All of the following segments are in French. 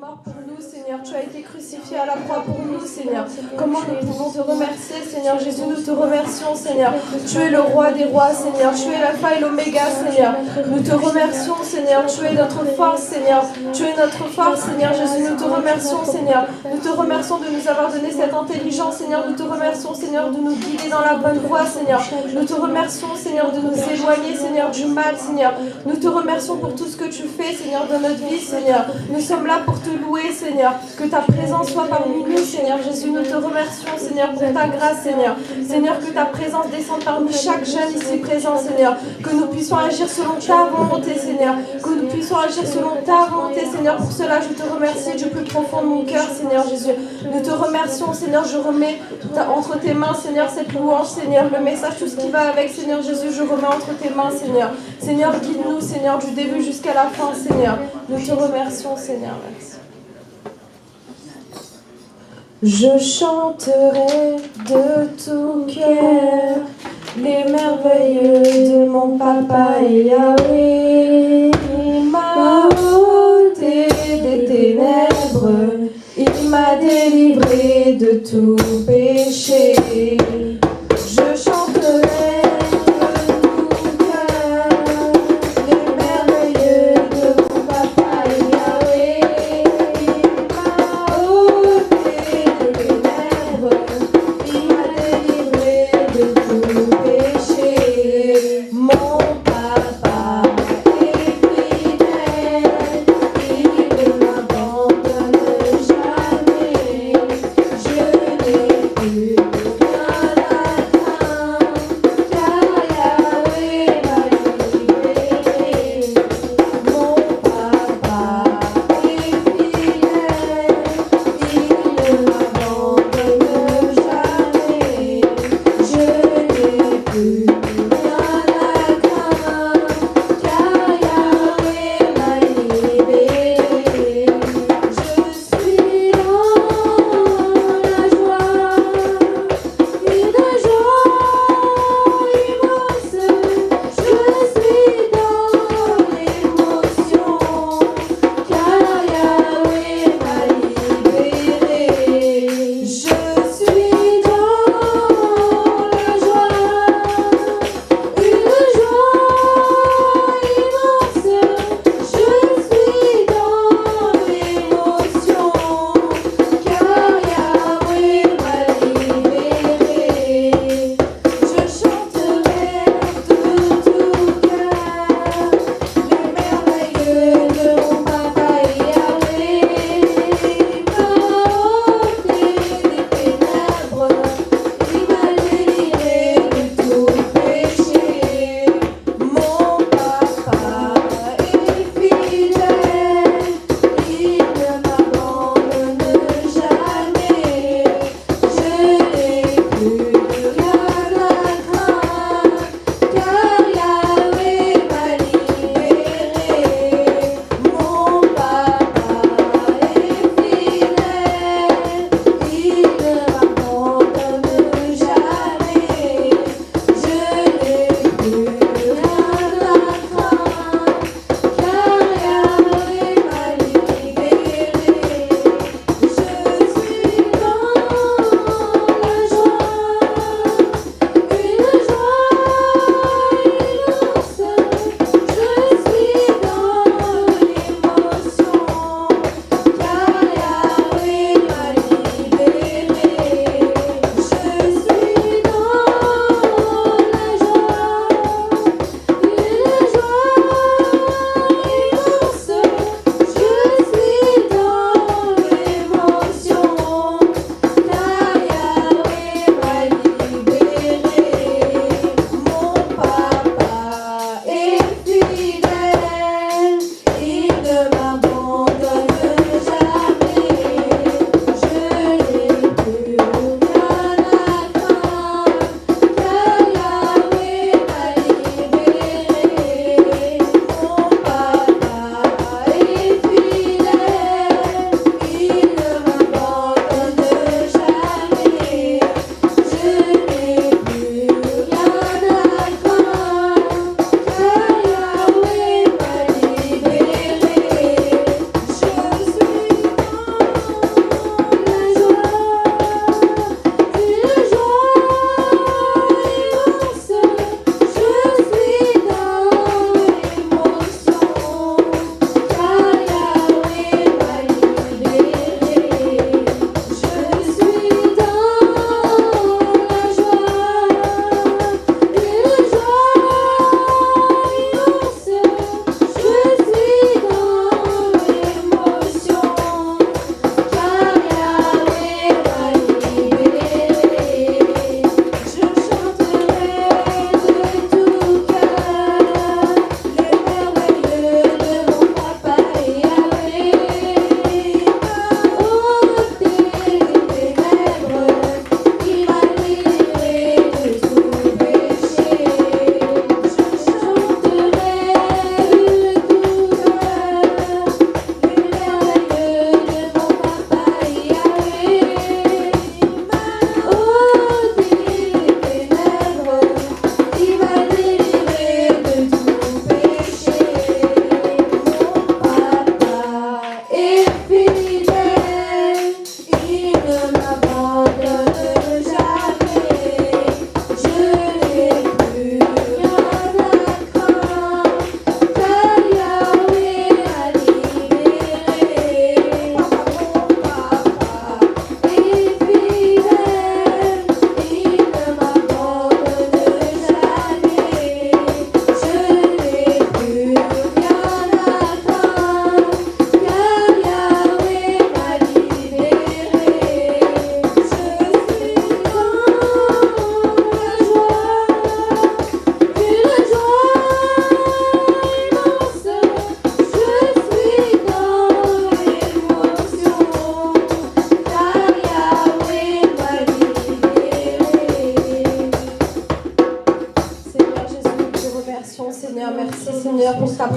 mort pour nous, Seigneur. Tu as été crucifié à la croix pour nous, Seigneur. Comment nous pouvons te remercier, Seigneur Jésus? Nous te remercions, Seigneur. Tu es le roi des rois, Seigneur. Tu es l'alpha et l'oméga, Seigneur. Nous te remercions, Seigneur. Tu es notre force, Seigneur. Tu es notre force, Seigneur Jésus. Nous te remercions, Seigneur. Nous te remercions de nous avoir donné cette intelligence, Seigneur. Nous te remercions, Seigneur, de nous guider dans la bonne voie, Seigneur. Nous te remercions, Seigneur, de nous éloigner, Seigneur, du mal, Seigneur. Nous te remercions pour tout ce que tu fais, Seigneur, dans notre vie, Seigneur. Nous sommes là pour te louer, Seigneur. Que ta présence soit parmi nous, Seigneur Jésus. Nous te remercions, Seigneur, pour ta grâce, Seigneur. Seigneur, que ta présence descende parmi chaque jeune ici présent, Seigneur. Que nous puissions agir selon ta volonté, Seigneur. Que nous puissions agir selon ta volonté, Seigneur. Pour cela, je te remercie du plus profond de mon cœur, Seigneur Jésus. Nous te remercions, Seigneur. Je remets entre tes mains, Seigneur, cette louange, Seigneur. Le message, tout ce qui va avec, Seigneur Jésus, je remets entre tes mains, Seigneur. Seigneur, guide-nous, Seigneur, du début jusqu'à la fin, Seigneur. Nous te remercions, Seigneur. Merci. Je chanterai de tout cœur les merveilles de mon papa Yahweh. Il m'a ôté des ténèbres, il m'a délivré de tout péché. Je chanterai de tout cœur les merveilles de mon papa Yahweh. Il m'a ôté des ténèbres, il m'a délivré de tout péché. Mon papa est fidèle, il ne m'abandonne jamais. Je n'ai plus rien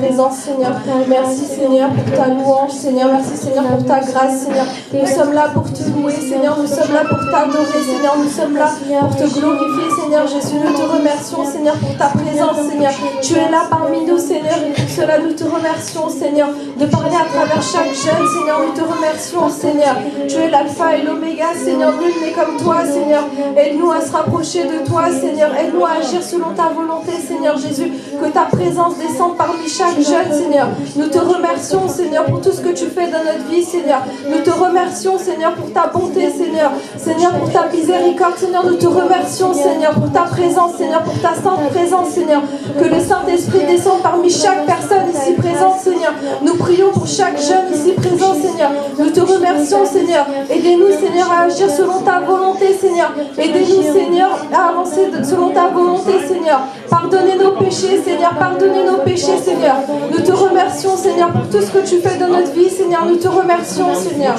présence, Seigneur. Merci, Seigneur, pour ta louange, Seigneur. Merci, Seigneur, pour ta grâce, Seigneur. Nous sommes là pour te louer, Seigneur. Nous sommes là pour t'adorer, Seigneur. Nous sommes là pour te glorifier, Seigneur Jésus. Nous te remercions, Seigneur, pour ta présence, Seigneur. Tu es là parmi nous, Seigneur, et pour cela nous te remercions, Seigneur, de parler à travers chaque jeune, Seigneur. Nous te remercions, Seigneur. Tu es l'alpha et l'oméga, Seigneur. Nul n'est comme toi, Seigneur. Aide-nous à se rapprocher de toi, Seigneur. Aide-nous à agir selon ta volonté, Seigneur Jésus. Que ta présence descende parmi chaque jeune, Seigneur. Nous te remercions, Seigneur, pour tout ce que tu fais dans notre vie, Seigneur. Nous te remercions, Seigneur, pour ta bonté, Seigneur. Seigneur, pour ta miséricorde, Seigneur. Nous te remercions, Seigneur, pour ta présence, Seigneur, pour ta sainte présence, Seigneur. Que le Saint-Esprit descende parmi chaque personne ici présente, Seigneur. Nous prions pour chaque jeune ici présent, Seigneur. Nous te remercions, Seigneur. Aidez-nous, Seigneur, à agir selon ta volonté, Seigneur. Aidez-nous, Seigneur, à avancer selon ta volonté, Seigneur. Pardonnez nos péchés, Seigneur. Pardonnez nos péchés, Seigneur. Nous te remercions, Seigneur, pour tout ce que tu fais dans notre vie, Seigneur. Nous te remercions, Seigneur.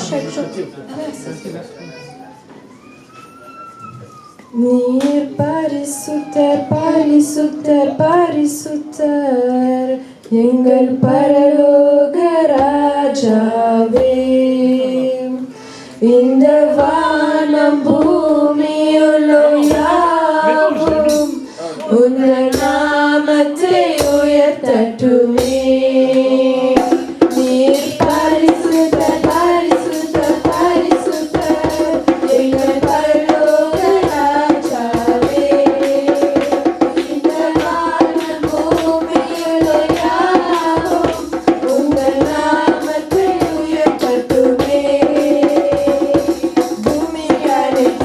Nir parisutter, parisutter, parisutter, எங்கள் பரலோக ராஜாவே, இந்த வானம் பூமியுள்ளோ யாவும் உங்கள் நாமத்தை உயர்த்தட்டுமே. நீர் பரிசுத்தர், பரிசுத்தர், பரிசுத்தர், எங்கள் பரலோக ராஜாவே, இந்த வானம் பூமியுள்ளோ யாவும் உங்கள் நாமத்தை உயர்த்தட்டுமே. பூமி அனைத்தும்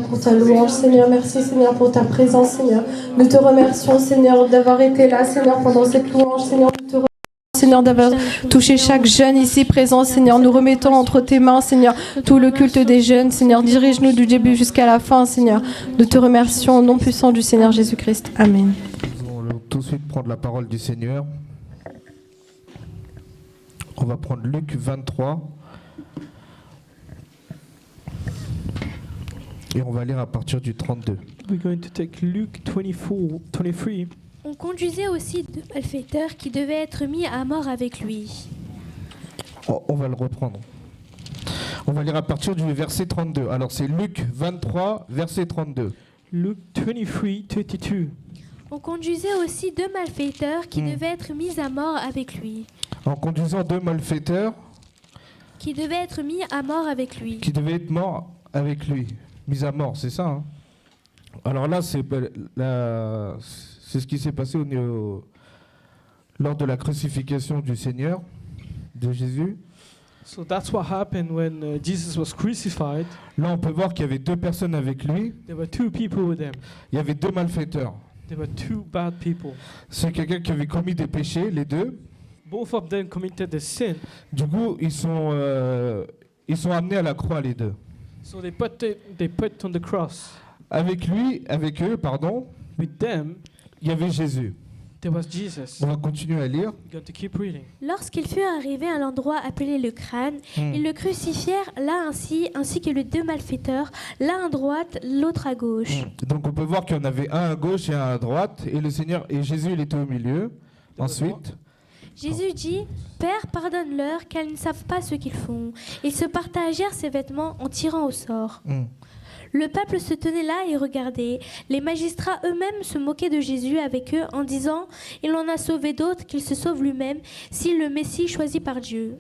Seigneur, pour ta louange, Seigneur. Merci, Seigneur, pour ta présence, Seigneur. Nous te remercions, Seigneur, d'avoir été là, Seigneur, pendant cette louange, Seigneur. Nous te remercions, Seigneur, d'avoir touché chaque jeune ici présent, Seigneur. Nous remettons entre tes mains, Seigneur, tout le culte des jeunes, Seigneur. Dirige-nous du début jusqu'à la fin, Seigneur. Nous te remercions au nom puissant du Seigneur Jésus-Christ. Amen. Nous allons tout de suite prendre la parole du Seigneur. On va prendre Luc 23. Et on va lire à partir du 32. We're going to take Luke 23. On conduisait aussi deux malfaiteurs qui devaient être mis à mort avec lui. On va le reprendre. On va lire à partir du verset 32. Alors c'est Luc 23, verset 32. Luke 23:32. On conduisait aussi deux malfaiteurs qui devaient être mis à mort avec lui. En conduisant deux malfaiteurs Qui devaient être mis à mort avec lui. qui devaient être morts avec lui. Mis à mort, c'est ça, hein? Alors là, c'est ce qui s'est passé lors de la crucifixion du Seigneur, de Jésus. So that's what happened when Jesus was crucified. Là, on peut voir qu'il y avait deux personnes avec lui. There were two people with him. Il y avait deux malfaiteurs. There were two bad people. C'est quelqu'un qui avait commis des péchés, les deux. Both of them committed a sin. Du coup, ils sont amenés à la croix, les deux. So they put on the cross. Avec eux, With them, il y avait Jésus. there was Jesus. On va continuer à lire. We're going to keep reading. Lorsqu'ils furent arrivés à l'endroit appelé le crâne, ils le crucifièrent là ainsi que les deux malfaiteurs, l'un à droite, l'autre à gauche. Donc on peut voir qu'il y en avait un à gauche et un à droite, et le Seigneur et Jésus il était au milieu. Ensuite, Jésus dit, « Père, pardonne-leur, car ils ne savent pas ce qu'ils font. » Ils se partagèrent ses vêtements en tirant au sort. Le peuple se tenait là et regardait. Les magistrats eux-mêmes se moquaient de Jésus avec eux en disant « Il en a sauvé d'autres qu'il se sauve lui-même, s'il est le Messie choisi par Dieu. »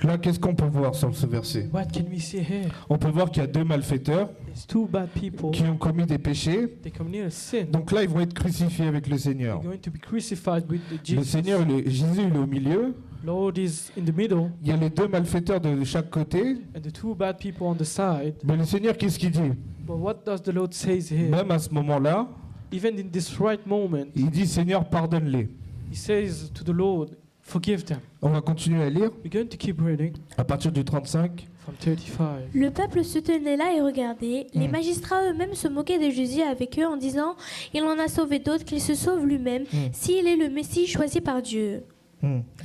là qu'est-ce qu'on peut voir sur ce verset? What can we see here? On peut voir qu'il y a deux malfaiteurs There's two bad people. qui ont commis des péchés. They committed a sin. Donc là ils vont être crucifiés avec le Seigneur. They're going to be crucified with the Le Jesus. Seigneur, Jésus il est au milieu. Lord is in the middle, Il y a les deux malfaiteurs de chaque côté. and the two bad people on the side. Mais le Seigneur qu'est-ce qu'il dit? But what does the Lord say here? Même à ce moment-là, Even in this right moment, il dit Seigneur pardonne-les. he says to the Lord, forgive them. On va continuer à lire We're going to keep reading à partir du 35. from 35. Le peuple se tenait là et regardait. Les magistrats eux-mêmes se moquaient de Jésus avec eux en disant « Il en a sauvé d'autres qu'il se sauve lui-même, s'il est le Messie choisi par Dieu. »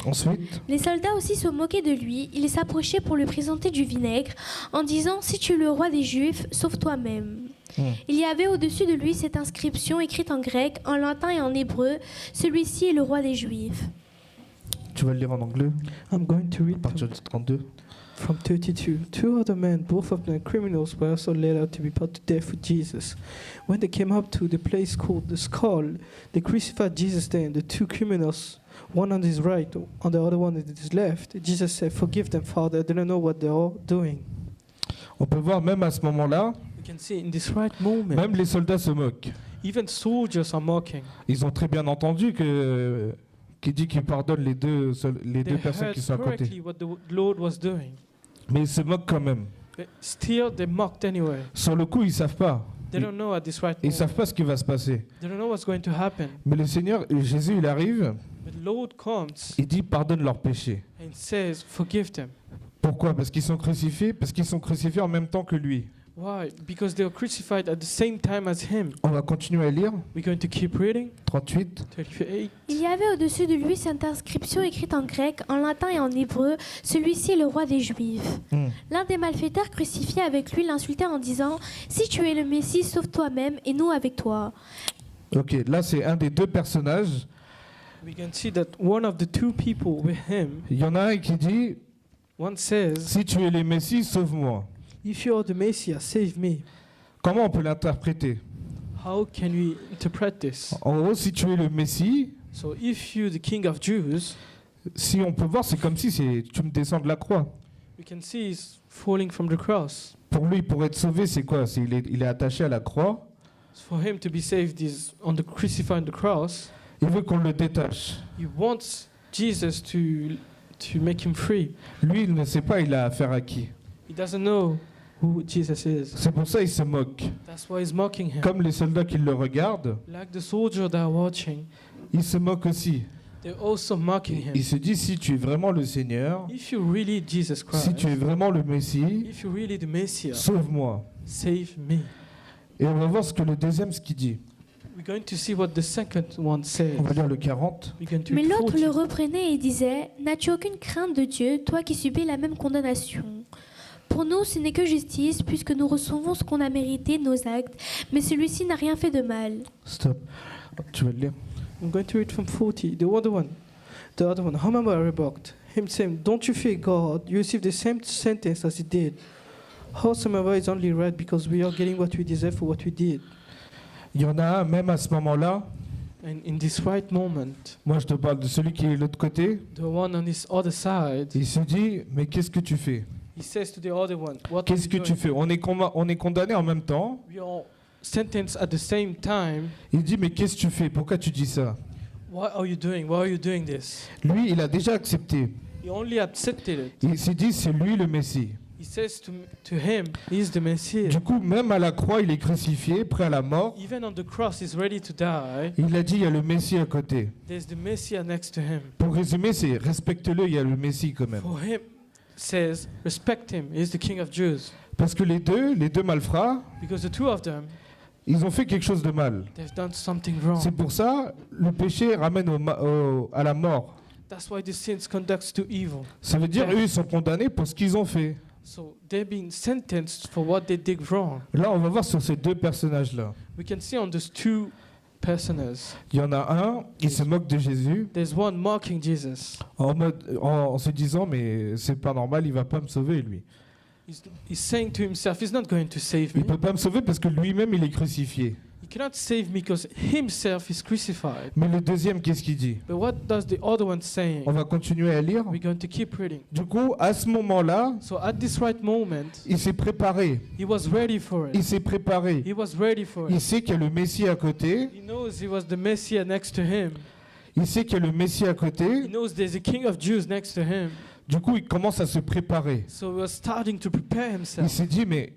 Ensuite, Les soldats aussi se moquaient de lui. Ils s'approchaient pour lui présenter du vinaigre en disant « Si tu es le roi des Juifs, sauve toi-même. » Il y avait au-dessus de lui cette inscription écrite en grec, en latin et en hébreu « Celui-ci est le roi des Juifs. » tu vas le lire en anglais I'm going to à read partir du 32. from 32. Two other men, both of them criminals, were also led out to be put to death with Jesus. When they came up to the place called the Skull, they crucified Jesus there, and the two criminals, one on his right, and the other one on his left. Jesus said, "Forgive them, Father. They don't know what they're doing." On peut voir même à ce moment-là, You can see in this right moment, même les soldats se moquent. even soldiers are mocking. Ils ont très bien entendu qu'il dit qu'il pardonne les deux They personnes heard qui sont à côté. correctly what the Lord was doing. Mais ils se moquent quand même. But still, they mocked anyway. Sur le coup, ils savent pas. They don't know at this right Ils moment. savent pas ce qui va se passer. They don't know what's going to happen. Mais le Seigneur, Jésus, il arrive, But the Lord comes il dit pardonne leurs péchés. and says, "Forgive them." Pourquoi? Parce qu'ils sont crucifiés. Parce qu'ils sont crucifiés en même temps que lui. Why? Because they were crucified at the same time as him. On va continuer à lire. We're going to keep reading. 38. 38. Il y avait au-dessus de lui cette inscription écrite en grec, en latin et en hébreu « Celui-ci est le roi des Juifs. » L'un des malfaiteurs crucifiés avec lui l'insultait en disant « Si tu es le Messie, sauve toi-même et nous avec toi. » Ok, là c'est un des deux personnages. We can see that one of the two people with him, Il y en a un qui dit one says, si tu es le Messie, sauve-moi. "If you are the Messiah, save me." Comment on peut l'interpréter? How can we interpret this? En gros, si tu es le Messie, So if you, the King of Jews, si on peut voir, c'est comme si tu me descends de la croix. we can see he's falling from the cross. Pour lui, pour être sauvé, c'est quoi? Il est attaché à la croix. For him to be saved is on the crucified on the cross. Il veut qu'on le détache. He wants Jesus to make him free. Lui, il ne sait pas, il a affaire à qui. He doesn't know who Jesus is. C'est pour ça qu'il se moque. That's why he's mocking him. Comme les soldats qui le regardent, Like the soldier that are watching, il se moque aussi. they're also mocking him. Il se dit, si tu es vraiment le Seigneur, If you're really Jesus Christ, si tu es vraiment le Messie, if you're really the Messiah, sauve-moi. save me. Et on va voir ce que le deuxième, ce qu'il dit. We're going to see what the second one says. On va lire le 40. We're going to Mais read l'autre 40. le reprenait et disait, n'as-tu aucune crainte de Dieu, toi qui subis la même condamnation? Pour nous, ce n'est que justice, puisque nous recevons ce qu'on a mérité de nos actes, mais celui-ci n'a rien fait de mal. Stop. Tu vas le lire. I'm going to read from 40. The other one, however, rebuked him, saying, "Don't you fear God? You receive the same sentence as he did. Howsoever is only right because we are getting what we deserve for what we did." Il y en a un, même à ce moment-là, And in this right moment, moi je te parle de celui qui est de l'autre côté, the one on this other side, il se dit, mais qu'est-ce que tu fais? he says to the other one, "What are Qu'est-ce you que tu doing? fais? On est condamné en même temps. We are sentenced at the same time. Il dit, mais qu'est-ce que tu fais? Pourquoi tu dis ça? What are you doing? Why are you doing this?" Lui, il a déjà accepté. He only accepted it. Il s'est dit, c'est lui le Messie. He says to him, "He's the Messiah." Du coup, même à la croix, il est crucifié, prêt à la mort. Even on the cross, he's ready to die. Il a dit, il y a le Messie à côté. There's the Messiah next to him. Pour résumer, c'est respecte-le, il y a le Messie quand même. For him, says, respect him. He's the King of Jews. Parce que les deux malfrats, Because the two of them, ils ont fait quelque chose de mal. they've done something wrong. C'est pour ça, le péché ramène à la mort. That's why the sins conducts to evil. Ça veut dire, eux, ils sont condamnés pour ce qu'ils ont fait. So they've been sentenced for what they did wrong. Là, on va voir sur ces deux personnages-là. We can see on those two personas. Il y en a un, il se moque de Jésus There's one mocking Jesus. en se disant, mais c'est pas normal, il va pas me sauver, lui. He's saying to himself, he's not going to save Il me. peut pas me sauver parce que lui-même, il est crucifié. He cannot save me because himself is crucified. Mais le deuxième, qu'est-ce qu'il dit? But what does the other one saying? On va continuer à lire. We're going to keep reading. Du coup, à ce moment-là, So at this right moment, il s'est préparé. he was ready for Il it. s'est préparé. He was ready for Il it. sait qu'il y a le Messie à côté. He knows he was the Messiah next to him. Il sait qu'il y a le Messie à He côté. knows there's a King of Jews next to him. Du coup, il commence à se préparer. So he was starting to prepare Il himself. s'est dit, mais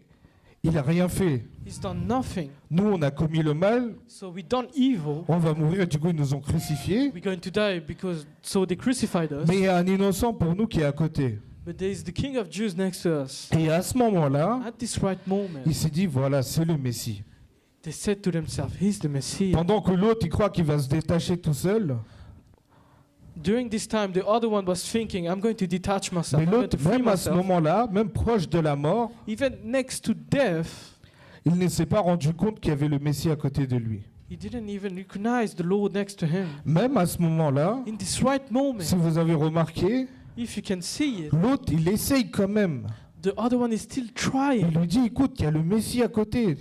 il n'a rien fait. He's done nothing. Nous, on a commis le mal. So we done evil. On va mourir. Du coup, ils nous ont crucifiés. We're going to die because so they crucified us. Mais il y a un innocent pour nous qui est à côté. But there is the King of Jews next to us. Et à ce moment-là, At this right moment, il s'est dit, voilà, c'est le Messie. they said to themselves, "He's the Messiah." Pendant que l'autre, il croit qu'il va se détacher tout seul. During this time, the other one was thinking, "I'm going to detach myself. Mais I'm going l'autre, to free même à ce myself." moment-là, même proche de la mort, Even next to death, il ne s'est pas rendu compte qu'il y avait le Messie à côté de lui. he didn't even recognize the Lord next to him. Même à ce moment-là, In this right moment, si vous avez remarqué, if you can see it, l'autre, il essaye quand même. the other one is still Il trying. lui dit, écoute, il y a le Messie à côté.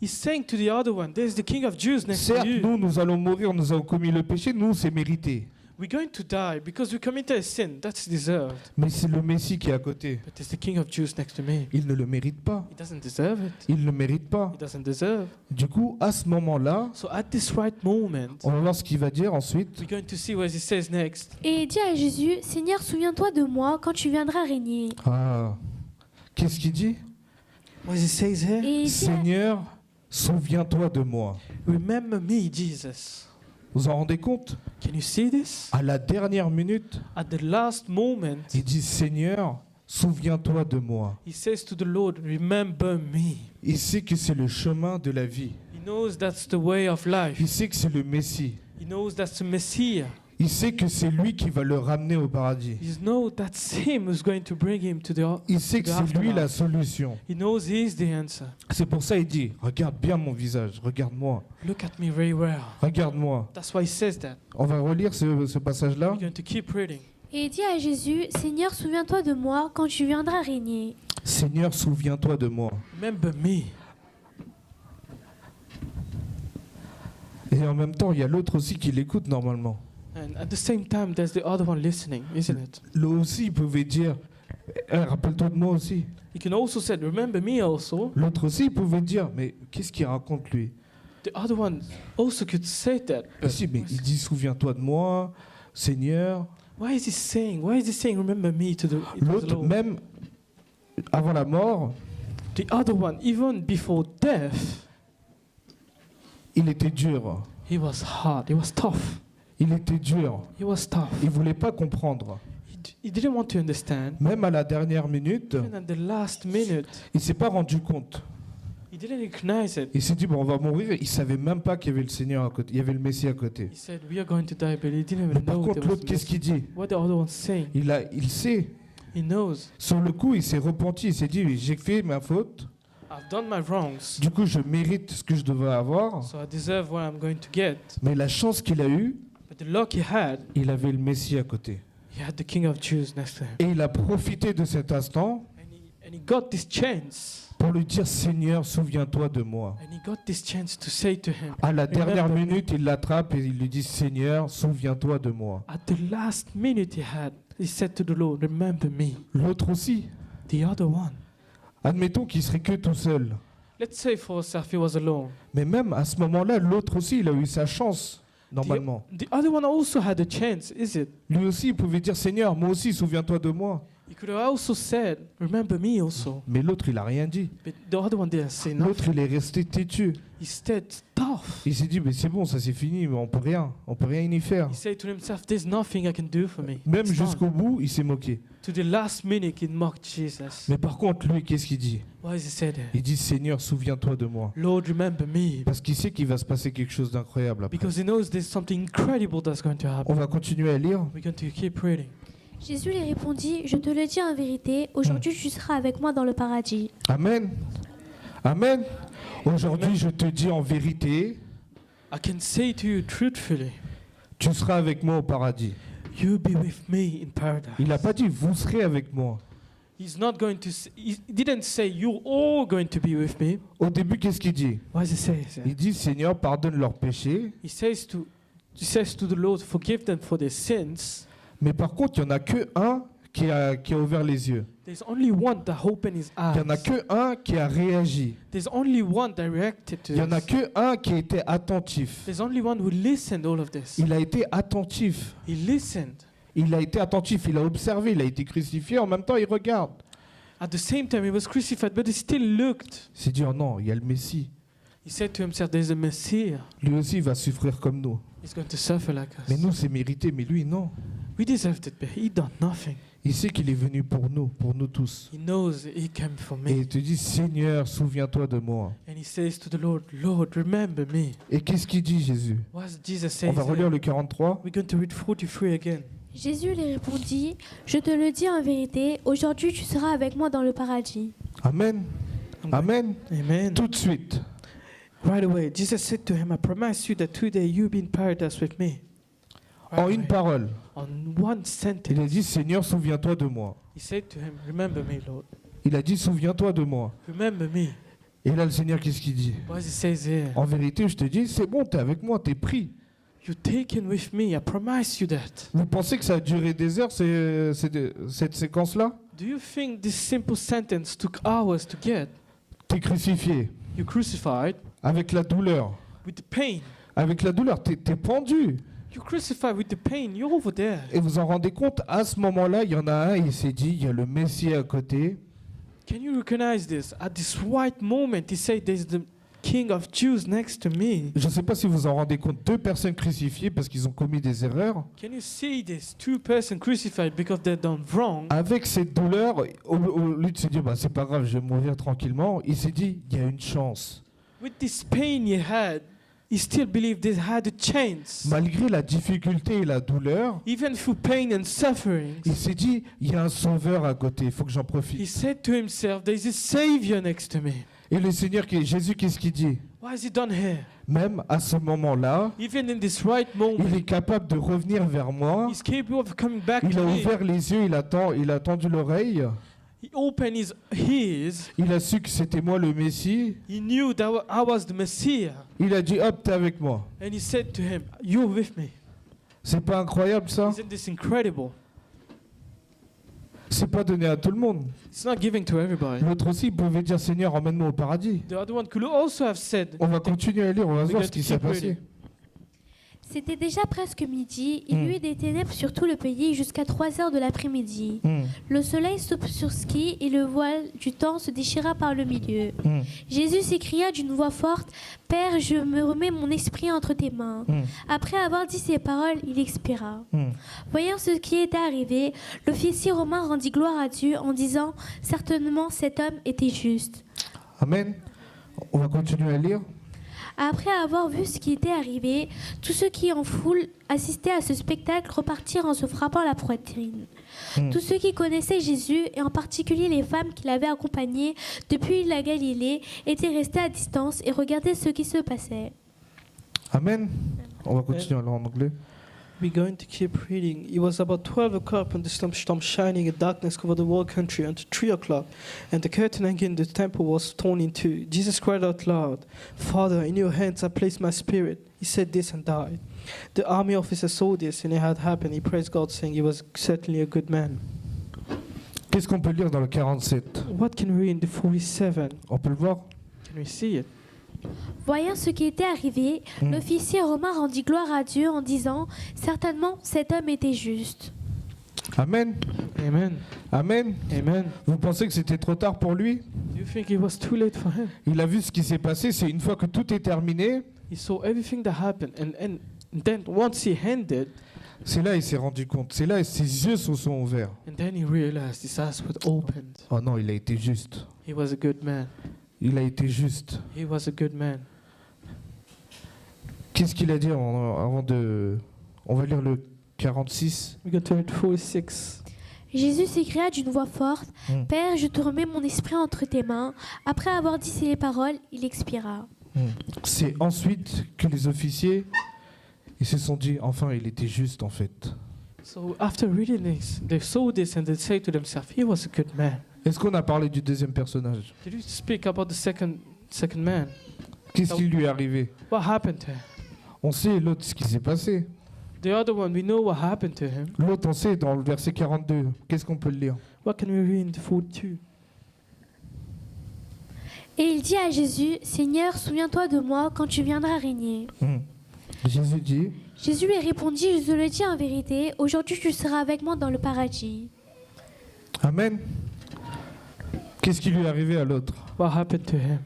He's saying to the other one, "There's the King of Jews next to Certes, you. nous allons mourir, nous avons commis le péché, nous, c'est mérité. We're going to die because we committed a sin. That's deserved. Mais c'est le Messie qui est à côté. But there's the King of Jews next to me. Il ne le mérite pas. He doesn't deserve it. Il ne le mérite pas. He doesn't deserve." Du coup, à ce moment-là, So at this right moment, on va voir ce qu'il va dire ensuite. we're going to see what he says next. Et il dit à Jésus, Seigneur, souviens-toi de moi quand tu viendras régner. Ah, qu'est-ce qu'il dit? What he says here? Et il dit à- Seigneur, souviens-toi de moi. Remember me, Jesus. Vous en rendez compte? Can you see this? À la dernière minute, At the last moment, il dit, Seigneur, souviens-toi de moi. he says to the Lord, "Remember me." Il sait que c'est le chemin de la vie. He knows that's the way of life. Il sait que c'est le Messie. He knows that's the Messiah. Il sait que c'est lui qui va le ramener au paradis. He knows that's him who's going to bring him to the. Il sait que to the c'est lui afterlife. la solution. He knows he's the answer. C'est pour ça qu'il dit, regarde bien mon visage, regarde-moi, Look at me very well. regarde-moi. That's why he says that. On va relire ce passage-là. We're going to keep reading. Et il dit à Jésus, Seigneur, souviens-toi de moi quand tu viendras régner. Seigneur, souviens-toi de moi. Remember me. Et en même temps, il y a l'autre aussi qui l'écoute normalement. And at the same time, there's the other one listening, isn't it? L'autre aussi, il pouvait dire, rappelle-toi de moi aussi. He can also say, "Remember me also." L'autre aussi, il pouvait dire, mais qu'est-ce qu'il raconte lui? The other one also could say that. But Si, mais il dit, souviens-toi de moi, Seigneur. why is he saying? Why is he saying, "Remember me" to the L'autre, Lord? même avant la mort, The other one, even before death, il était dur. he was hard. He was tough. Il était dur. He was tough. Il voulait pas comprendre. He didn't want to understand. Même à la dernière minute, Even at the last minute, il s'est pas rendu compte. he didn't recognize it. Il s'est dit bon, on va mourir. Il savait même pas qu'il y avait le Seigneur à côté, il y avait le Messie à côté. He said, we are going to die, but he didn't Mais even par know contre, there was l'autre, qu'est-ce qu'il dit? what the other one's saying. Il sait. He knows. Sur le coup, il s'est repenti. Il s'est dit j'ai fait ma faute. I've done my wrongs, Du coup, je mérite ce que je devais avoir. so I deserve what I'm going to get. Mais la chance qu'il a eue, But the luck he had il avait le Messie à côté. the King of Jews next to him. Et il a profité de cet instant And he got this chance. pour lui dire Seigneur, souviens-toi de moi. And he got this chance to say to him, À la dernière Remember me. minute, il l'attrape et il lui dit Seigneur, souviens-toi de moi. at the last minute he said to the Lord, remember me. L'autre aussi. The other one. Admettons qu'il serait que tout seul. Let's say for yourself he was alone. Mais même à ce moment-là, l'autre aussi, il a eu sa chance, normalement. The other one also had a chance, is it? Lui aussi, il pouvait dire Seigneur, moi aussi, souviens-toi de moi. He could have also said, remember me also. Mais l'autre, il a rien dit. But the other one didn't say L'autre, nothing. il est resté têtu. He stayed tough. Il s'est dit, mais c'est bon, ça c'est fini, mais on peut rien y faire. He said to himself, there's nothing I can do for me. Même It's done. jusqu'au bout, il s'est moqué. To the last minute, he mocked Jesus. Mais par contre, lui, qu'est-ce qu'il dit? What does he say there? Il dit, Seigneur, souviens-toi de moi. Lord, remember me. Parce qu'il sait qu'il va se passer quelque chose d'incroyable après. Because he knows there's something incredible that's going to On happen. va continuer à lire. We're going to keep reading. Jésus lui répondit, je te le dis en vérité, aujourd'hui tu seras avec moi dans le paradis. Amen. Amen. Aujourd'hui, je te dis en vérité, I can say to you truthfully, tu seras avec moi au paradis. you'll be with me in paradise. Il n'a pas dit, vous serez avec moi. He's not going to. He didn't say you're all going to be with me. Au début, qu'est-ce qu'il dit? What does he say? Il dit, Seigneur, pardonne leurs péchés. He says to the Lord, forgive them for their sins. Mais par contre, il n'y en a que un qui a ouvert les yeux. There's only one that opened his Il n'y en a eyes. que un qui a réagi. There's only one that reacted to Il n'y en a this. que un qui a été attentif. There's only one who listened all of this. Il a été attentif. He listened. Il a été attentif, il a observé, il a été crucifié, en même temps il regarde. At the same time, he was crucified, but he still looked. Il s'est dit, oh non, il y a le Messie. He said to himself, there's a Messiah. Lui aussi il va souffrir comme nous. He's going to suffer like Mais us. nous c'est mérité, mais lui non. We deserved it, but he done nothing. Il sait qu'il est venu pour nous tous. He knows he came for Et me. il te dit, Seigneur, souviens-toi de moi. And he says to the Lord, Lord, remember me. Et qu'est-ce qu'il dit Jésus? What does Jesus say? On va relire le 43. We're going to read 43 again. Jésus lui répondit, je te le dis en vérité, aujourd'hui tu seras avec moi dans le paradis. Amen. Amen. Amen. Tout de suite. Right away, Jesus said to him, I promise you that today you'll be in paradise with me. En une parole. On one Il a sentence, dit, Seigneur, souviens-toi de moi. he said to him, remember me, Lord. Il a dit, souviens-toi de moi. Remember me. Et là, le Seigneur, qu'est-ce qu'il dit? What he says here, En vérité, je te dis, c'est bon, t'es avec moi, t'es pris. you're taken with me, I promise you that. Vous pensez que ça a duré des heures, cette séquence-là? Do you think this simple sentence took hours to get? T'es crucifié, You're crucified avec la douleur. with the pain. Avec la douleur, t'es pendu. You're crucified with the pain. You're over there. Et vous en rendez compte, à ce moment-là, il y en a un, il s'est dit, il y a le Messie à côté. Can you recognize this? At this right moment, he said, there's the King of Jews next to me. Je ne sais pas si vous en rendez compte, deux personnes crucifiées parce qu'ils ont commis des erreurs. Can you see this? Two persons crucified because they've done wrong. Avec cette douleur, au lieu de se dire, bah, c'est pas grave, je vais mourir tranquillement, il s'est dit, il y a une chance. With this pain he had, he still believed they had a chance. Malgré la difficulté et la douleur, Even through pain and suffering, il s'est dit, il y a un sauveur à côté, il faut que j'en he profite. said to himself, there's a Savior next to me. Et le Seigneur, Jésus, qu'est-ce qu'il dit? What has he done here? Même à ce moment-là, Even in this right il moment, est capable de revenir vers moi. he's capable of coming back Il a to me. ouvert les yeux, il a tendu l'oreille. He opened his ears. Il a su que c'était moi le Messie. He knew that I was the Messiah. Il a dit, hop, t'es avec moi. And he said to him, you're with me. C'est pas incroyable ça? Isn't this incredible? C'est pas donné à tout le monde. It's not giving to everybody. L'autre aussi, il pouvait dire, Seigneur, emmène-moi au paradis. The other one could also have said, On va continuer à lire, on va We're voir going ce qui to s'est keep passé. reading. C'était déjà presque midi. Il y eut des ténèbres sur tout le pays jusqu'à 3 heures de l'après-midi. Le soleil s'obscurcit et le voile du temps se déchira par le milieu. Jésus s'écria d'une voix forte, « Père, je me remets mon esprit entre tes mains. » Après avoir dit ces paroles, il expira. Voyant ce qui était arrivé, l'officier romain rendit gloire à Dieu en disant, « Certainement cet homme était juste. » Amen. On va continuer à lire. Après avoir vu ce qui était arrivé, tous ceux qui en foule assistaient à ce spectacle repartirent en se frappant la poitrine. Tous ceux qui connaissaient Jésus, et en particulier les femmes qui l'avaient accompagné depuis la Galilée, étaient restés à distance et regardaient ce qui se passait. Amen. On va continuer à lire en anglais. We're going to keep reading. It was about 12 o'clock when the storm shining and darkness covered the whole country until 3 o'clock, and the curtain hanging in the temple was torn in two. Jesus cried out loud, "Father, in your hands I place my spirit." He said this and died. The army officer saw this and it had happened. He praised God, saying he was certainly a good man. Qu'est-ce qu'on peut lire dans le 47? What can we read in the 47? On peut le voir? Can we see it? Voyant ce qui était arrivé, l'officier romain rendit gloire à Dieu en disant, « Certainement cet homme était juste. » Amen. Amen. Amen. Amen. Vous pensez que c'était trop tard pour lui? Do you think it was too late for him? Il a vu ce qui s'est passé, c'est une fois que tout est terminé, He saw everything that happened, and then once he ended, c'est là il s'est rendu compte. C'est là ses yeux se sont ouverts. and then he realized his eyes were opened. Oh non, il a été juste. He was a good man. Il a été juste. He was a good man. Qu'est-ce qu'il a dit avant de... On va lire le 46. We go to read 46. Jésus s'écria d'une voix forte, « Père, je te remets mon esprit entre tes mains. » Après avoir dit ces paroles, il expira. C'est ensuite que les officiers ils se sont dit, enfin, il était juste en fait. So after reading this, they saw this and they said to themselves, he was a good man. Est-ce qu'on a parlé du deuxième personnage? Did you speak about the second man? Qu'est-ce qui lui est arrivé? What happened to him? On sait l'autre ce qui s'est passé. The other one, we know what happened to him. L'autre, on sait dans le verset 42. Qu'est-ce qu'on peut le lire? What can we read in the 42? Et il dit à Jésus, « Seigneur, souviens-toi de moi quand tu viendras régner. » Jésus dit, Jésus lui répondit, « Je te le dis en vérité, aujourd'hui tu seras avec moi dans le paradis. » Amen. Qu'est-ce qui lui est arrivé à l'autre? What happened to him?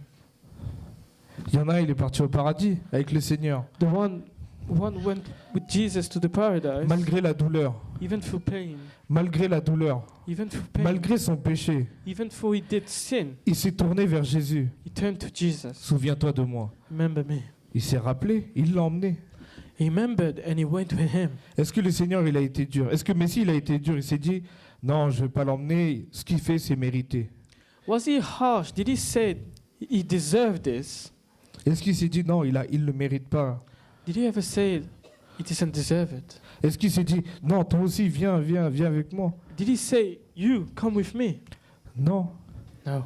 Il y en a un, il est parti au paradis avec le Seigneur. The one went with Jesus to the paradise, Malgré la douleur, even through pain, malgré la douleur, even through pain, malgré son péché, even though he did sin, il s'est tourné vers Jésus. he turned to Jesus. Souviens-toi de moi. Remember me. Il s'est rappelé, il l'a emmené. He remembered and he went with him. Est-ce que le Seigneur, il a été dur? Est-ce que Messie, il a été dur? Il s'est dit, non, je ne vais pas l'emmener. Ce qu'il fait, c'est mérité. Was he harsh? Did he say he deserved this? Est-ce qu'il s'est dit, non, il le mérite pas? Did he ever say he doesn't deserve it? Est-ce qu'il s'est dit, non, toi aussi, viens avec moi? Did he say, you, come with me? Non. No.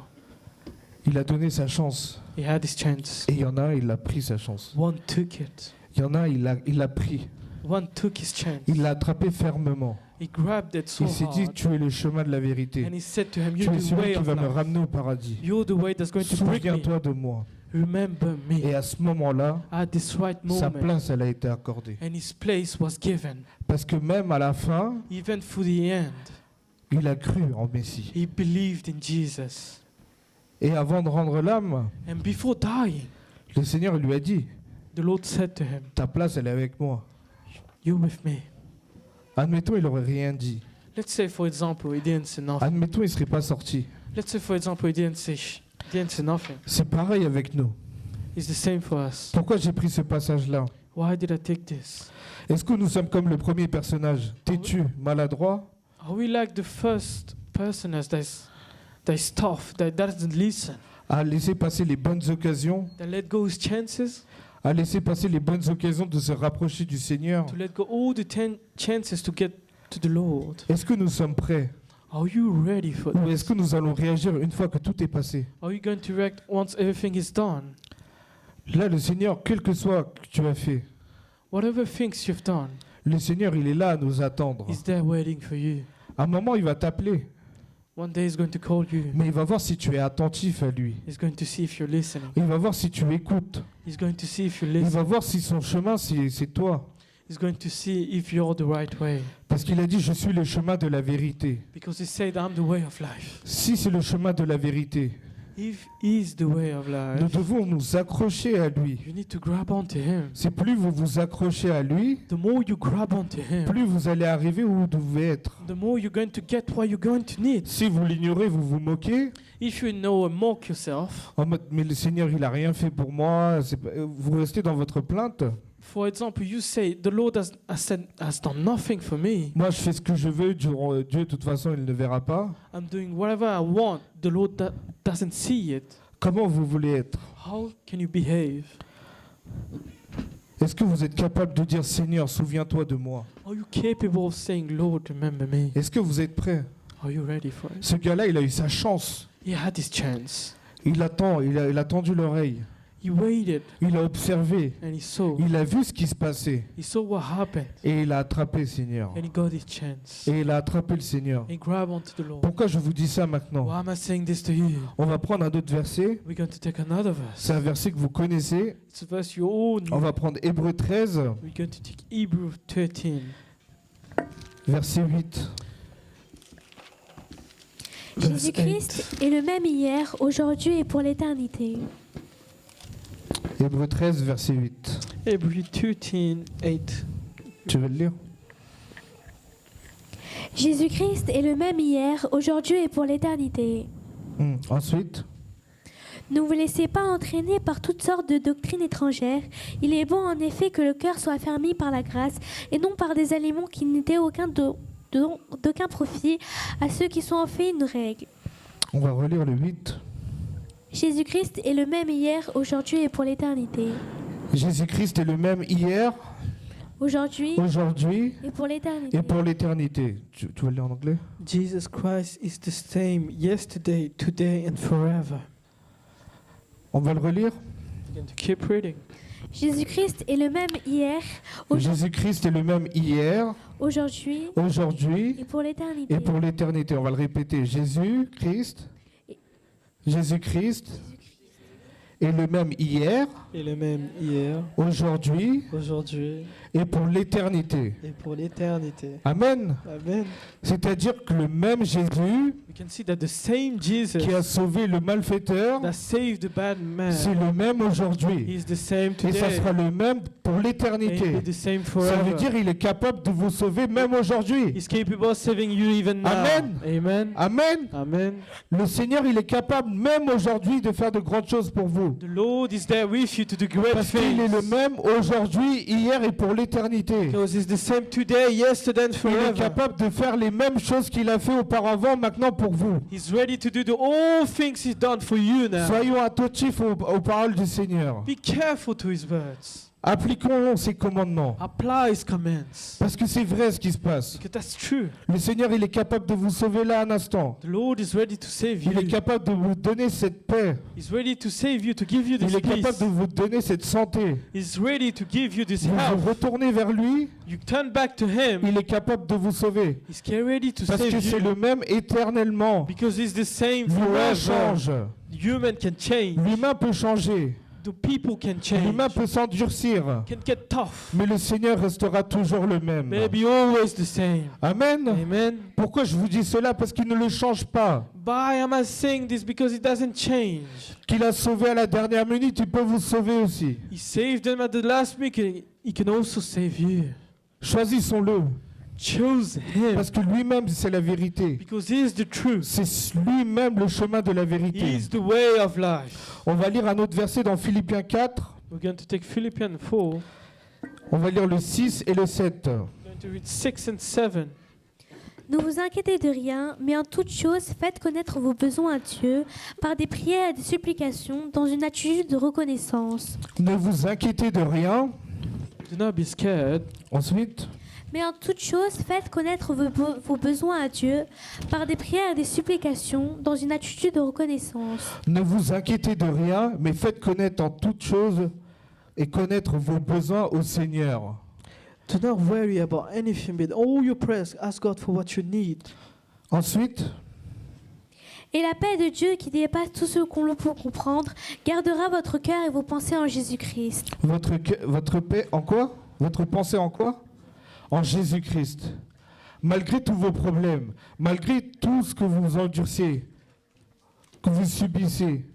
Il a donné sa chance. He had his chance. Et il y en a un, il a pris sa chance. One took it. Il y en a un, il l'a pris. One took his chance. Il l'a attrapé fermement. He grabbed it so Il s'est dit, hard. tu es le chemin de la vérité. And he said to him, Tu you're es the celui way qui of va me life. ramener au paradis. You're the way that's going to bring me. Souviens-toi de moi. Remember me. Et à ce moment-là, At this right sa moment. place, elle a été accordée. And his place was given. Parce que même à la fin, Even through the end, il a cru en Messie. he believed in Jesus. Et avant de rendre l'âme, And before dying, le Seigneur lui a dit, the Lord said to him, ta place, elle est avec moi. you're with me. Admettons, il n'aurait rien dit. Let's say, for example, he didn't say nothing. Admettons, il ne serait pas sorti. Let's say, for example, he didn't say nothing. C'est pareil avec nous. It's the same for us. Pourquoi j'ai pris ce passage-là? Why did I take this? Est-ce que nous sommes comme le premier personnage, têtu, maladroit? Are we like the first person as that's tough, that doesn't listen, À laisser passer les bonnes occasions, that let go his chances, à laisser passer les bonnes occasions de se rapprocher du Seigneur? to let go all the 10 chances to get to the Lord? Est-ce que nous sommes prêts? Are you ready for Ou est-ce this? que nous allons réagir une fois que tout est passé? Are you going to react once everything is done? Là, le Seigneur, quel que soit que tu as fait, Whatever things you've done, le Seigneur, il est là à nous attendre. he's there waiting for you. À un moment, il va t'appeler, One day he's going to call you. mais il va voir si tu es attentif à lui. He's going to see if you're listening. Il va voir si tu écoutes. He's going to see if you Il listen. va voir si son chemin, c'est toi. is going to see if you're the right way. Parce qu'il a dit, je suis le chemin de la vérité. Because he said, I'm the way of life. Si c'est le chemin de la vérité, If he's the way of nous life, devons nous accrocher à lui. you need to grab onto him. C'est plus vous vous accrochez à lui, The more you grab onto him, plus vous allez arriver où vous devez être. the more you're going to get what you're going to need. Si vous l'ignorez, vous vous moquez, If you know and mock yourself, en mode, mais le Seigneur, il a rien fait pour moi. Vous restez dans votre plainte. for example, you say, the Lord has done nothing for me. Moi, je fais ce que je veux. Dieu, de toute façon, il ne verra pas. I'm doing whatever I want. The Lord doesn't see it. Comment vous voulez être? How can you behave? Est-ce que vous êtes capable de dire, Seigneur, souviens-toi de moi? Are you capable of saying, Lord, remember me? Est-ce que vous êtes prêts? Are you ready for it? Ce gars-là, il a eu sa chance. He had his chance. Il attend, il a tendu l'oreille. He waited Il a observé. and he saw. Il a vu ce qui se passait. He saw what happened Et il a attrapé, Seigneur. and he got his chance. Et il a attrapé le Seigneur. He grabbed onto the Lord. Pourquoi je vous dis ça maintenant? Why am I saying this to you? On va prendre un autre verset. We're going to take another verse. C'est un verset que vous connaissez. It's a verse you all On know. va prendre Hébreux 13, We're going to take Hebrews 13. verset 8. Jésus-Christ est le même hier, aujourd'hui et pour l'éternité. Hébreux 13, verset 8. Hebrews 13, 8. Tu veux le lire? Jésus-Christ est le même hier, aujourd'hui et pour l'éternité. Ensuite, Ne vous laissez pas entraîner par toutes sortes de doctrines étrangères. Il est bon en effet que le cœur soit affermi par la grâce et non par des aliments qui n'étaient d'aucun profit à ceux qui sont en fait une règle. on va relire le 8. Jésus-Christ est le même hier, aujourd'hui et pour l'éternité. Jésus-Christ est le même hier, Aujourd'hui aujourd'hui et pour l'éternité. et pour l'éternité. Tu veux le lire en anglais? Jesus Christ is the same yesterday, today, and forever. On va le relire? We're going to keep reading. Jésus-Christ est le même hier, Jésus-Christ est le même hier, aujourd'hui aujourd'hui et pour l'éternité. et pour l'éternité. On va le répéter. Jésus-Christ est le même hier, Et le même hier, aujourd'hui aujourd'hui, et pour l'éternité. et pour l'éternité. Amen. Amen. C'est-à-dire que le même Jésus We can see that the same Jesus qui a sauvé le malfaiteur, that saved the bad c'est man, le même aujourd'hui. he is the same Et ça today, sera le même pour and he l'éternité. will be the same Ça forever. veut dire qu'il est capable de vous sauver même aujourd'hui. He's capable of saving you even now. Amen. Amen. Amen. Amen. Le Seigneur, il est capable même aujourd'hui de faire de grandes choses pour vous. The Lord is there with you to do great Parce qu'il est le things. même aujourd'hui, hier et pour l'éternité. Because he's the same today, yesterday, and Il est forever. capable de faire les mêmes choses qu'il a fait auparavant maintenant pour vous. He's ready to do all things he's done for you now. Soyons attentifs aux paroles du Seigneur. Be careful to his words. Appliquons ses commandements. Apply his commands. Parce que c'est vrai ce qui se passe. Because that's true. Le Seigneur, il est capable de vous sauver là un instant. The Lord is ready to save Il est you. capable de vous donner cette paix. He's ready to save you, to give you Il this est capable peace. de vous donner cette santé. He's ready to give you this Vous health. vous retournez vers lui, You turn back to him. il est capable de vous sauver. He's ready to Parce que save c'est you. le même éternellement. Because he's the same L'humain forever. change. Human can change. L'humain peut changer. The people can change. L'humain peut s'endurcir. Can get tough. Mais le Seigneur restera toujours le même. May be always the same. Amen. Amen. Pourquoi je vous dis cela? Parce qu'il ne le change pas. Why am I saying this? Because it doesn't change. Qu'il a sauvé à la dernière minute, il peut vous sauver aussi. He saved them at the last week. He can also save you. Choisissons-le. Choose him. Parce que lui-même, c'est la vérité. Because he is the truth. C'est lui-même le chemin de la He vérité. is the way of life. On va lire un autre verset dans Philippiens 4. We're going to take Philippians 4. On va lire le 6 et le 7. We're going to read 6 and 7. Ne vous inquiétez de rien, mais en toute chose, faites connaître vos besoins à Dieu par des prières et des supplications dans une attitude de reconnaissance. Ne vous inquiétez de rien. Do not be scared. Ensuite, Mais en toute chose, faites connaître vos besoins à Dieu par des prières et des supplications dans une attitude de reconnaissance. ne vous inquiétez de rien, mais faites connaître en toutes choses et connaître vos besoins au Seigneur. Do not worry about anything, but all your prayers ask God for what you need. Ensuite, Et la paix de Dieu qui dépasse tout ce qu'on peut comprendre gardera votre cœur et vos pensées en Jésus-Christ. votre paix en quoi? Votre pensée en quoi? En Jésus-Christ. Malgré tous vos problèmes, malgré tout ce que vous endurciez, que vous subissez,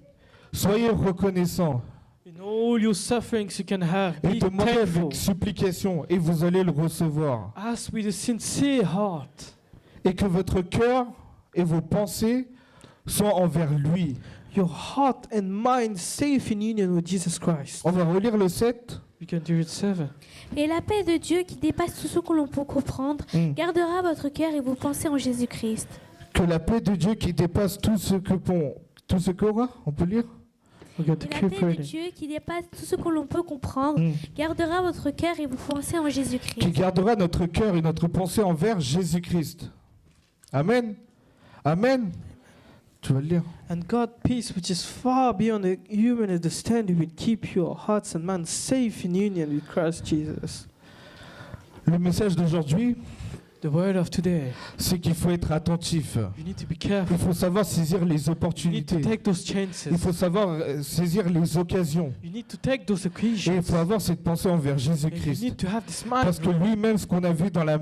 soyez reconnaissants In all your sufferings you can have, et be demandez thankful. avec supplication et vous allez le recevoir. Ask with a sincere heart. Et que votre cœur et vos pensées soient envers lui. Your heart and mind safe in union with Jesus Christ. On va relire le 7. We can do it 7. Et la paix de Dieu qui dépasse tout ce que l'on peut comprendre gardera votre cœur et vos pensées en Jésus-Christ. Que la paix de Dieu qui dépasse tout ce qu'aura, on peut lire. We got Et to la keep paix de reading. Dieu qui dépasse tout ce que l'on peut comprendre gardera votre cœur et vos pensées en Qui Jésus-Christ. gardera notre cœur et notre pensée envers Jésus-Christ. Amen. Amen. Tu vas le lire. And God, peace which is far beyond the human understanding, will keep your hearts and minds safe in union with Christ Jesus. Le message d'aujourd'hui, The word of today, c'est qu'il faut être attentif. you need to be careful. Il faut savoir saisir les You need to opportunités. take those chances. Il faut savoir saisir les occasions. You need to take those Et il occasions. faut avoir cette pensée envers And you Jésus-Christ. need to have this mind. Parce que lui-même, ce qu'on a vu dans la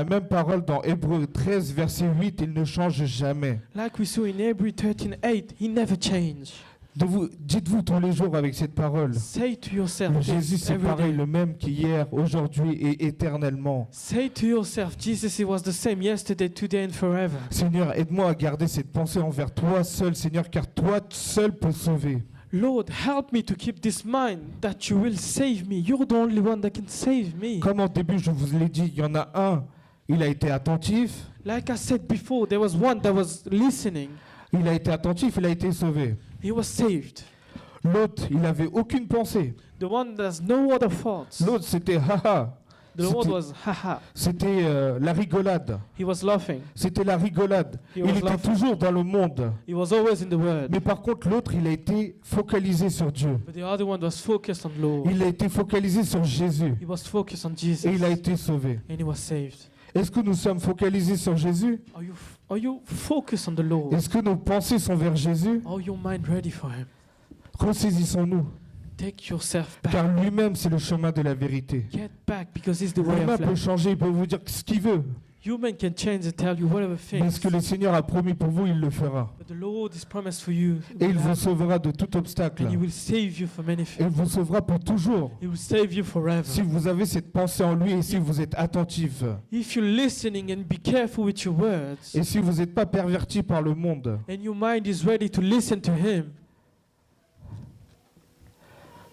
même parole dans Hébreux 13, verset 8, il ne change jamais. Like we saw in Hebrews 13:8, he never changed. Dites-vous tous les jours avec cette parole. Say to yourself, Le this Jésus, c'est every pareil, day. le même qu'hier, aujourd'hui et éternellement. Say to yourself, Jesus, he was the same yesterday, today and forever. Seigneur, aide-moi à garder cette pensée envers toi seul, Seigneur, car toi seul peux sauver. Lord, help me to keep this mind that you will save me. You're the only one that can save me. Comme au début, je vous l'ai dit, il y en a un, il a été attentif, Like I said before, there was one that was listening. il a été attentif, il a été sauvé. He was saved. L'autre, il n'avait aucune pensée. The one that has no other thoughts. L'autre, c'était haha. The C'était- one was haha. C'était la rigolade. He was laughing. C'était la rigolade. He Il was était laughing. toujours dans le monde. He was always in the word. Mais par contre, l'autre, il a été focalisé sur Dieu. But the other one was focused on Lord. Il a été focalisé sur Jésus. He was focused on Jesus. Et il a été sauvé. And he was saved. Est-ce que nous sommes focalisés sur Jésus? Are you focused on the Lord? Est-ce que nos pensées sont vers Jésus? Are your mind ready for him? Ressaisissons-nous. Take yourself back. Car lui-même, c'est le chemin de la vérité. Get back because he's the way L'humain of peut life. changer, il peut vous dire ce qu'il veut. Human can change and tell you whatever Mais things. ce que le Seigneur a promis pour vous, il le fera. But the Lord is promised for you. Et il will vous happen. sauvera de tout obstacle. And he will save you from Et anything. il vous sauvera pour toujours. He will save you forever. Si vous avez cette pensée en lui et si vous êtes attentif. If you're listening and be careful with your words, Et si vous n'êtes pas perverti par le monde. and your mind is ready to listen to him,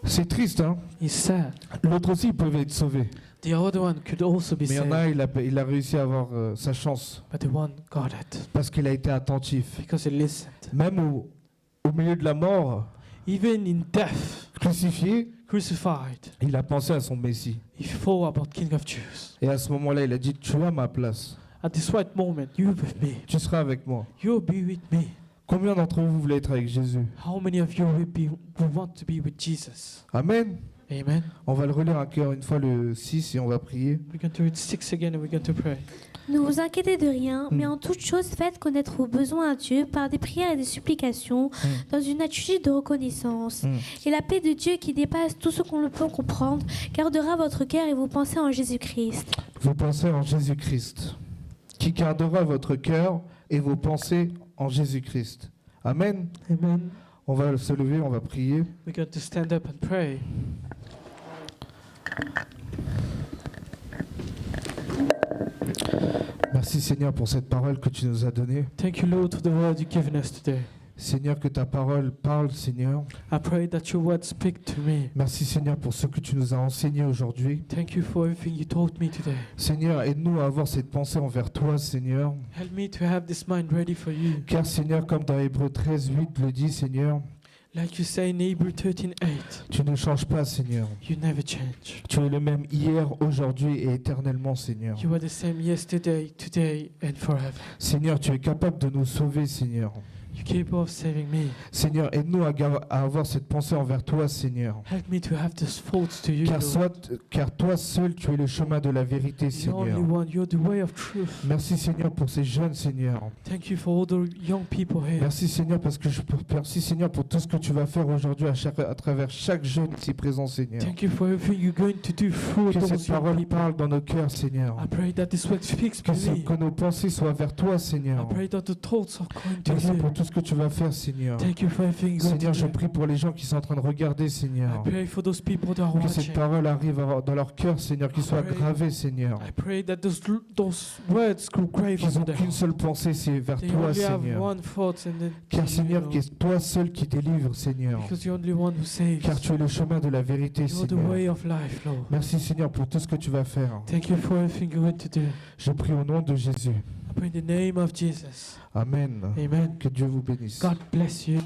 C'est triste, hein? he's sad. L'autre aussi, il pouvait être sauvé. The other one could also be Mais il y en saved. a, il a réussi à avoir sa chance. But the one got it Parce qu'il a été attentif. because he listened. Même au milieu de la mort, Even in death, crucifié, crucified, il a pensé à son Messie. he thought about King of Jews. Et à ce moment-là, il a dit, tu as ma place. At this right moment, you're with me. Tu seras avec moi. You'll be with me. Combien d'entre vous voulez être avec Jésus? How many of you will want to be with Jesus? Amen. Amen. On va le relire encore une fois le 6 et on va prier. We're going to read 6 again and we're going to pray. Ne vous inquiétez de rien, mais en toute chose faites connaître vos besoins à Dieu par des prières et des supplications, dans une attitude de reconnaissance. Et la paix de Dieu qui dépasse tout ce qu'on ne peut comprendre gardera votre cœur et vos pensées en Jésus-Christ. Vos pensées en Jésus-Christ. Qui gardera votre cœur et vos pensées en Jésus-Christ. Amen. Amen. On va se lever, on va prier. We're going to stand up and pray. Merci Seigneur pour cette parole que tu nous as donnée. Thank you, Lord, for the word you've given us today. Seigneur, que ta parole parle, Seigneur. I pray that your word speak to me. Merci Seigneur pour ce que tu nous as enseigné aujourd'hui. Thank you for everything you taught me today. Seigneur, aide-nous à avoir cette pensée envers toi, Seigneur. Help me to have this mind ready for you. Car Seigneur, comme dans Hébreux 13, 8 le dit, Seigneur, Like you say in Hebrews 13:8, tu ne changes pas, Seigneur. you never change. Tu es le même hier, aujourd'hui et éternellement, Seigneur. You are the same yesterday, today, and forever. Seigneur, tu es capable de nous sauver, Seigneur. You're capable of saving me. Seigneur, aide-nous à avoir cette pensée envers toi, Seigneur. Help me to have these thoughts to you, Car toi seul, tu es le chemin de la vérité, the only Seigneur. one. You're the way of truth. Merci, Seigneur, pour ces jeunes, Seigneur. Thank you for all the young people here. Merci, Seigneur, merci, Seigneur, pour tout ce que tu vas faire aujourd'hui à travers chaque jeune ici présent, Seigneur. Thank you for everything you're going to do through Que those cette young parole people. parle dans nos cœurs, Seigneur. I pray that this word speaks to me. Que nos pensées soient vers toi, I Seigneur. pray that the thoughts are going to Merci pour you. tout ce que tu vas faire, Seigneur. Thank you for everything you're going Seigneur, to je do. prie pour les gens qui sont en train de regarder, Seigneur. I pray for those people that are Que cette watching. parole arrive dans leur cœur, Seigneur, qu'ils soient pray- gravés, Seigneur. I pray that those words go grave Qu'ils into n'ont their qu'une heart. seule pensée, c'est vers They toi, only have Seigneur. one thought and then Car, Seigneur, you qui est toi seul qui délivre, Seigneur. because you're the only one who saves. Car tu es le chemin de la vérité, You're the Seigneur. way of life, Lord. Merci, Seigneur, pour tout ce que tu vas faire. Thank you for everything you're going to do. Je prie au nom de Jésus. I pray in the name of Jesus. Amen. Amen. Que Dieu vous bénisse. God bless you.